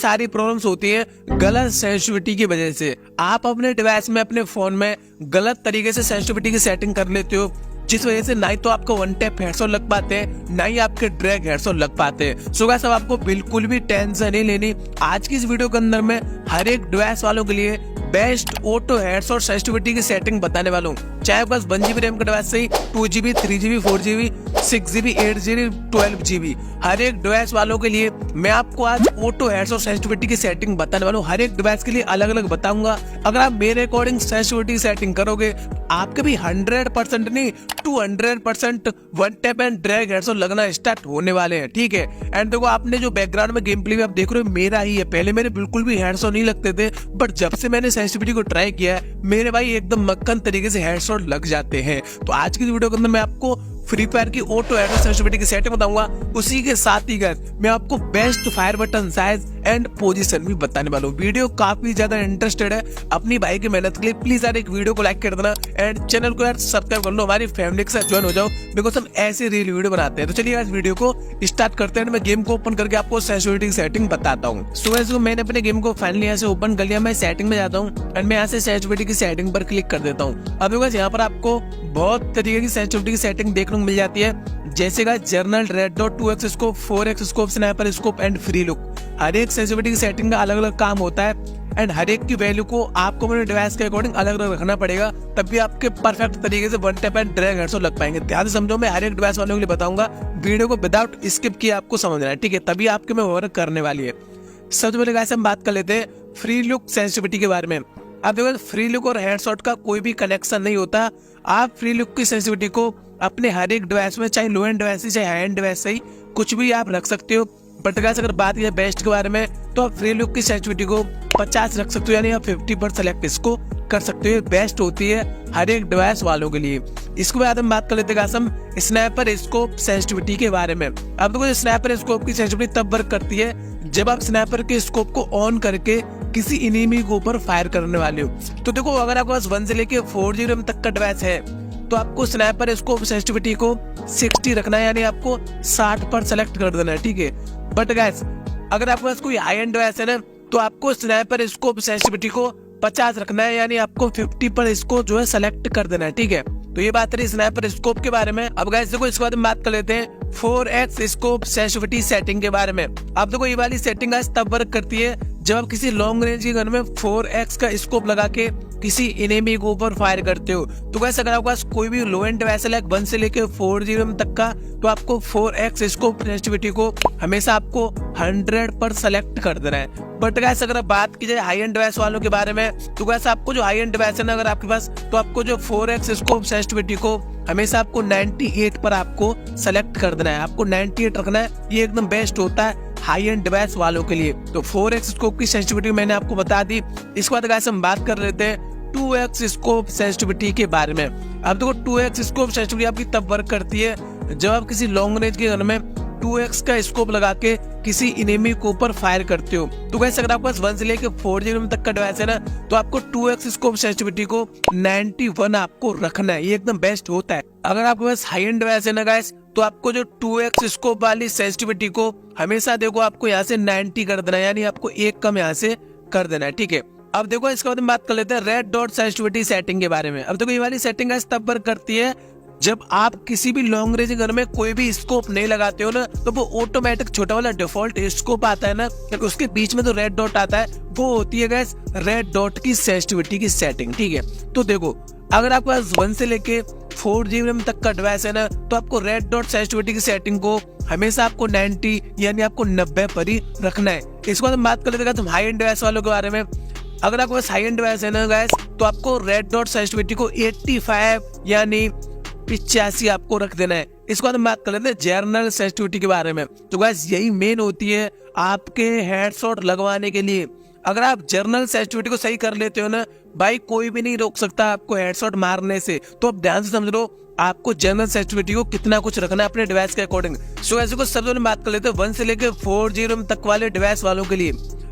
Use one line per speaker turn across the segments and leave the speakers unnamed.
सारी प्रॉब्लम्स होती हैं गलत सेंसिटिविटी की वजह से। आप अपने डिवाइस में, अपने फोन में गलत तरीके से सेंसिटिविटी की सेटिंग कर लेते हो, जिस वजह से ना ही तो आपको वन टैप हेडशॉट लग पाते हैं, ना ही आपके ड्रैग हेडशॉट लग पाते हैं। सो गाइस, अब आपको बिल्कुल भी टेंशन नहीं लेनी। आज की इस वीडियो के अंदर मैं हर एक डिवाइस वालों के लिए बेस्ट ऑटो हेडशॉट सेंसिटिविटी की सेटिंग बताने वाला हूँ। चाहे बस 1GB रैम का डिवाइस सही, 2GB, 3GB, 4GB, 6GB, 8GB, 12GB, हर एक डिवाइस वालों के लिए मैं आपको आज ऑटो हेडशॉट सेंसिटिविटी की सेटिंग बताने वाला हूँ। हर एक डिवाइस के लिए अलग अलग बताऊंगा। अगर आप मेरे अकॉर्डिंग सेंसिटिविटी सेटिंग करोगे, आपके भी 100% नहीं 200% one tap and drag headshot लगना स्टार्ट होने वाले हैं। ठीक है। एंड देखो, आपने जो बैकग्राउंड में गेम प्ले भी आप देख रहे हो मेरा ही है। पहले मेरे बिल्कुल भी हेडशॉट नहीं लगते थे, बट जब से मैंने सेंसिटिविटी को ट्राई किया है, मेरे भाई एकदम मक्खन तरीके से हेडशॉट लग जाते हैं। तो आज की वीडियो के अंदर मैं आपको फ्री फायर की ऑटो हेडशॉट सेंसिटिविटी की सेटिंग बताऊंगा। उसी के साथ ही गाइस मैं आपको best fire button size and position भी बताने वाला हूँ। वीडियो काफी ज्यादा इंटरेस्टेड है अपनी भाई की मेहनत के लिए। प्लीज यार एक वीडियो को लाइक कर देना एंड चैनल को यार सब्सक्राइब कर लो, हमारी फैमिली के साथ ज्वाइन हो जाओ, बिकॉज हम ऐसे रियल वीडियो बनाते हैं। तो चलिए इस वीडियो को स्टार्ट करते हैं। मैं गेम को ओपन करके आपको सेंसिटिविटी की सेटिंग बताता हूँ। सो गाइस, मैंने अपने गेम को फाइनली यहाँ से ओपन कर लिया। मैं सेटिंग में जाता हूँ एंड मैं यहाँ से सेंसिटिविटी की सेटिंग पर क्लिक कर देता हूँ। अब गाइस, यहाँ पर आपको बहुत तरीके की सेंसिटिविटी की सेटिंग देखने को मिल जाती है, जैसे का general, red dot, 2x scope, 4x scope, sniper scope and free look. हर एक सेंसिटिविटी की सेटिंग का अलग अलग काम होता है एंड हर एक की वैल्यू को आपको अपने डिवाइस के अकॉर्डिंग अलग अलग रखना पड़ेगा, तभी आपके परफेक्ट तरीके से one tap and drag headshot लग पाएंगे। ध्यान से समझो, मैं हर एक डिवाइस वालों के लिए बताऊंगा। वीडियो को विदाउट स्किप किए आपको समझना है, ठीक है, तभी आपके में वर्क करने वाली है। सबसे पहले गाइस हम बात कर लेते हैं फ्री लुक सेंसिटिविटी के बारे में। अब देखो, फ्री लुक और हेडशॉट का कोई भी कनेक्शन नहीं होता। आप फ्री लुक की सेंसिटिविटी को अपने हर एक डिवाइस में, चाहे लो एंड डिवाइस चाहे हाई एंड डिवाइस सही, कुछ भी आप रख सकते हो। बट गाइस, अगर बात करें बेस्ट के बारे में, तो आप फ्री लुक की सेंसिटिविटी को 50 रख सकते हो, यानी आप 50 पर सेलेक्ट इसको कर सकते हो। बेस्ट होती है हर एक डिवाइस वालों के लिए। इसके बाद हम बात कर लेते हैं हम स्नाइपर स्कोप सेंसिटिविटी के बारे में। अब देखो, स्नाइपर स्कोप की सेंसिटिविटी तब वर्क करती है जब आप स्नाइपर के स्कोप को ऑन करके किसी एनिमी के ऊपर फायर करने वाले हो। तो देखो, अगर आपके पास 1 से लेके 4GB रैम तक का डिवाइस है, तो आपको स्नाइपर स्कोप सेंसिटिविटी को 60 रखना है, यानी आपको 60 पर सेलेक्ट कर देना है। ठीक है। बट गाइस, अगर आपके पास कोई हाई एंड डिवाइस है ना, तो आपको स्नाइपर स्कोप सेंसिटिविटी को 50 रखना है, यानी आपको 50 पर इसको जो है सेलेक्ट कर देना है। ठीक है। तो ये बात रही स्नाइपर स्कोप के बारे में। अब गाइस देखो, इसके बाद हम बात कर लेते हैं 4x स्कोप सेंसिटिविटी सेटिंग के बारे में। अब देखो, ये वाली सेटिंग गाइस तब वर्क करती है जब आप किसी लॉन्ग रेंज की गन में 4x का स्कोप लगा के किसी एनिमी के ऊपर फायर करते हो। तो गाइस, अगर आपके पास कोई भी लो एंड डिवाइस है, 1 से लेके 4GB रैम तक का, तो आपको 4x स्कोप सेंसिटिविटी को हमेशा आपको 100 पर सेलेक्ट कर देना है। बट गाइस, अगर बात की जाए हाई एंड डिवाइस वालों के बारे में, तो गाइस आपको जो हाई एंड डिवाइस है ना अगर आपके पास, तो आपको जो 4x स्कोप सेंसिटिविटी को हमेशा आपको 98 पर आपको सेलेक्ट कर देना है। आपको 98 रखना है, ये एकदम बेस्ट होता है हाई एंड डिवाइस वालों के लिए। तो 4x स्कोप की सेंसिटिविटी मैंने आपको बता दी। इसके बाद गाइस हम बात कर लेते हैं 2x स्कोप सेंसिटिविटी के बारे में। अब देखो, 2x स्कोप सेंसिटिविटी आपकी तब वर्क करती है जब आप किसी लॉन्ग रेंज के गन में 2x का स्कोप लगा के किसी एनिमी के ऊपर फायर करते हो। तो गाइस, अगर आपके पास 1 से लेके 4GB तक का डिवाइस है ना, तो आपको 2x स्कोप सेंसिटिविटी को 91 आपको रखना है, ये एकदम बेस्ट होता है। अगर आपके पास हाई एंड डिवाइस है ना गाइस, तो आपको जो 2x स्कोप वाली सेंसिटिविटी को हमेशा देखो आपको यहाँ से 90 कर देना है, यानी आपको एक कम यहाँ से कर देना है। ठीक है। अब देखो, इसके बाद हम बात कर लेते हैं रेड डॉट सेंसिटिविटी सेटिंग के बारे में। अब देखो, ये वाली सेटिंग गाइस तब वर्क करती है जब आप किसी भी लॉन्ग रेंज गन में कोई भी स्कोप नहीं लगाते हो ना, तो वो ऑटोमेटिक छोटा वाला डिफॉल्ट स्कोप आता है ना, उसके बीच में तो रेड डॉट आता है, वो होती है गाइस रेड डॉट की सेंसिटिविटी की सेटिंग। ठीक है। तो देखो, अगर आपके पास 1 से लेके 4GB रैम तक का डिवाइस है ना, तो आपको रेड डॉट सेंसिटिविटी की सेटिंग को हमेशा आपको 90 यानी आपको 90 पर ही रखना है। इसके बाद हम बात कर लेते हैं हाई एंड डिवाइस वालों के बारे में। अगर आपके पास हाई एंड डिवाइस है ना गाइस, तो आपको रेड डॉट सेंसिटिविटी को 85 यानी 85 आपको रख देना है। इसके बाद हम बात कर लेते हैं जर्नल सेंसिटिविटी के बारे में। तो गाइस, यही मेन होती है आपके हेडशॉट लगवाने के लिए। अगर आप जर्नल सेंसिटिविटी को सही कर लेते हो ना भाई, कोई भी नहीं रोक सकता आपको हेडशॉट मारने से। तो अब ध्यान से समझ लो, आपको जर्नल सेंसिटिविटी को कितना कुछ रखना है अपने डिवाइस के अकॉर्डिंग। सो ऐसे को सबसे पहले बात कर लेते हैं 1 से लेके 4GB रैम तक वाले डिवाइस वालों के लिए।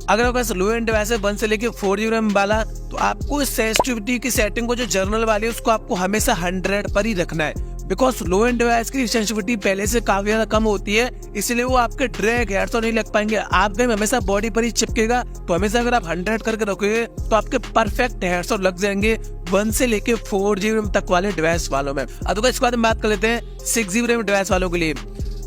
अगर आपके पास लो एंड डिवाइस है 1 से लेके 4GB रैम वाला, तो आपको सेंसिटिविटी की सेटिंग को जो जर्नल वाली है उसको आपको हमेशा 100 पर ही रखना है। बिकॉज लो एंड डिवाइस की सेंसिटिविटी पहले से काफी ज्यादा कम होती है, इसलिए वो आपके ड्रैग हेडशॉट नहीं लग पाएंगे। आप गेम हमेशा बॉडी पर ही चिपकेगा, तो हमेशा अगर आप 100 करके रखोगे तो आपके परफेक्ट हेडशॉट लग जाएंगे 1 से लेके 4 GB रैम तक वाले डिवाइस वालों में। अब इसके बाद हम बात कर लेते हैं 6 GB रैम डिवाइस वालों के लिए।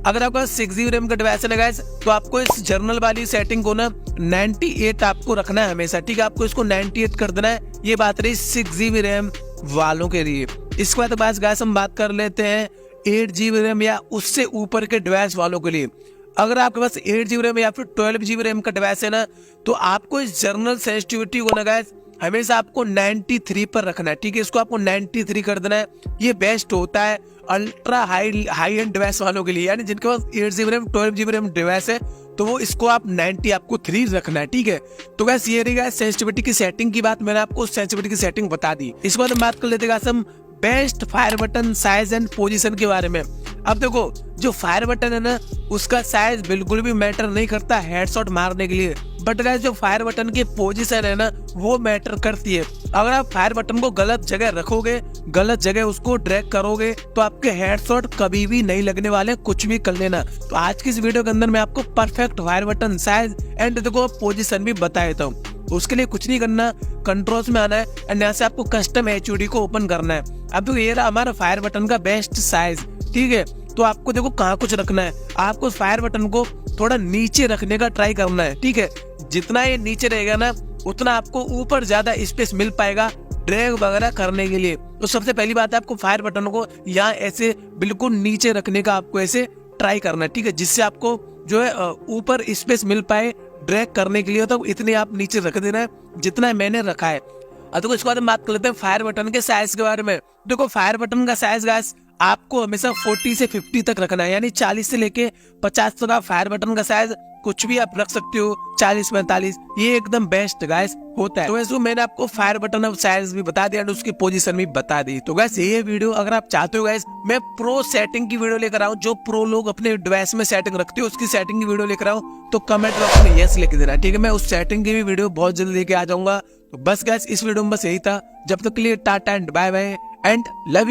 अगर आपका 6 GB रैम का डिवाइस है ना गाइस, तो आपको इस जर्नल वाली सेटिंग को ना 98 आपको रखना है हमेशा, ठीक है। आपको इसको 98 कर देना है। ये बात रही 6 GB रैम वालों के लिए। इसके बाद गाइस हम बात कर लेते हैं 8 GB रैम या उससे ऊपर के डिवाइस वालों के लिए। अगर आपके पास 8 GB रैम या फिर 12 GB रैम का डिवाइस है ना, तो आपको इस जर्नल सेंसिटिविटी को ना गाइस हमेशा आपको 93 पर रखना है, ठीक है। इसको आपको 93 कर देना है। ये बेस्ट होता है अल्ट्रा हाई एंड डिवाइस वालों के लिए, यानी जिनके पास 8 GB RAM 12 GB RAM device है, तो वो इसको आप 90 आपको 3 रखना है, ठीक है। तो गाइस ये रही गाइस सेंसिटिविटी की सेटिंग की बात, मैंने आपको सेंसिटिविटी की सेटिंग बता दी। इस बार हम बात कर लेते गाइस हम best fire button size and position के बारे में। अब देखो जो फायर बटन है ना, उसका साइज बिल्कुल भी मैटर नहीं करता हेडशॉट मारने के लिए, बट गाइस जो फायर बटन की पोजीशन है ना, वो मैटर करती है। अगर आप फायर बटन को गलत जगह रखोगे, गलत जगह उसको ड्रैग करोगे, तो आपके हेडशॉट कभी भी नहीं लगने वाले, कुछ भी कर लेना। तो आज की इस वीडियो के अंदर मैं आपको perfect fire button size and देखो पोजीशन भी बता देता हूँ। उसके लिए कुछ नहीं करना, कंट्रोल्स में आना है एंड यहाँ से आपको कस्टम HUD को ओपन करना है। अब देखो ये रहा हमारा फायर बटन का बेस्ट साइज, ठीक है। तो आपको देखो कहाँ कुछ रखना है, आपको फायर बटन को थोड़ा नीचे रखने का ट्राई करना है, ठीक है। जितना ये नीचे रहेगा ना, उतना आपको ऊपर ज्यादा स्पेस मिल पाएगा ड्रैग वगैरह करने के लिए। तो सबसे पहली बात है आपको फायर बटन को यहाँ ऐसे बिल्कुल नीचे रखने का आपको ऐसे ट्राई करना है, ठीक है, जिससे आपको जो है ऊपर स्पेस मिल पाए ड्रैग करने के लिए। तो इतने आप नीचे रख देना है जितना मैंने रखा है। अब तो इसके बाद हम बात कर लेते हैं फायर बटन के साइज के बारे में। देखो फायर बटन का साइज गाइस आपको हमेशा 40 से 50 तक रखना है, यानी 40 से लेके 50 तक आप फायर बटन का साइज कुछ भी आप रख सकते हो, 40-45 ये एकदम बेस्ट गाइस होता है। तो वैसे मैंने आपको फायर बटन अब साइज भी बता दिया और उसकी पोजीशन भी बता दी। तो गाइस ये वीडियो अगर आप चाहते हो गाइस मैं प्रो सेटिंग की वीडियो लेकर आऊं, जो प्रो लोग अपने डिवाइस में सेटिंग रखते हो उसकी सेटिंग की वीडियो लेकर आऊं, तो कमेंट बॉक्स में यस लिख देना, ठीक है। मैं उस सेटिंग की भी वीडियो बहुत जल्दी लेके आ जाऊंगा। तो बस गाइस इस वीडियो में बस यही था। जब तक के लिए tata and bye bye and love you.